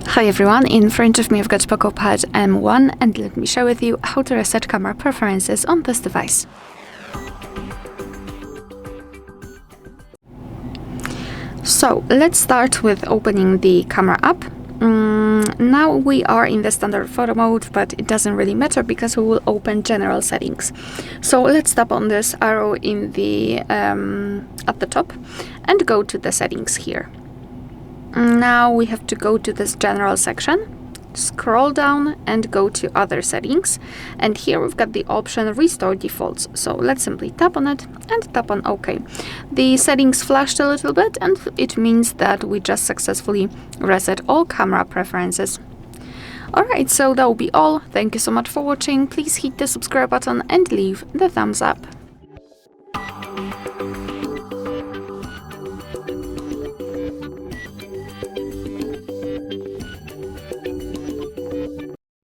Hi everyone, in front of me I've got POCO Pad M1 and let me share with you how to reset camera preferences on this device. So let's start with opening the camera app. Now we are in the standard photo mode, but it doesn't really matter because we will open general settings. So let's tap on this arrow in the at the top and go to the settings here. Now we have to go to this general section, scroll down and go to other settings, and here we've got the option restore defaults. So let's simply tap on it and tap on OK. The settings flashed a little bit and it means that we just successfully reset all camera preferences. Alright, so that will be all. Thank you so much for watching. Please hit the subscribe button and leave the thumbs up.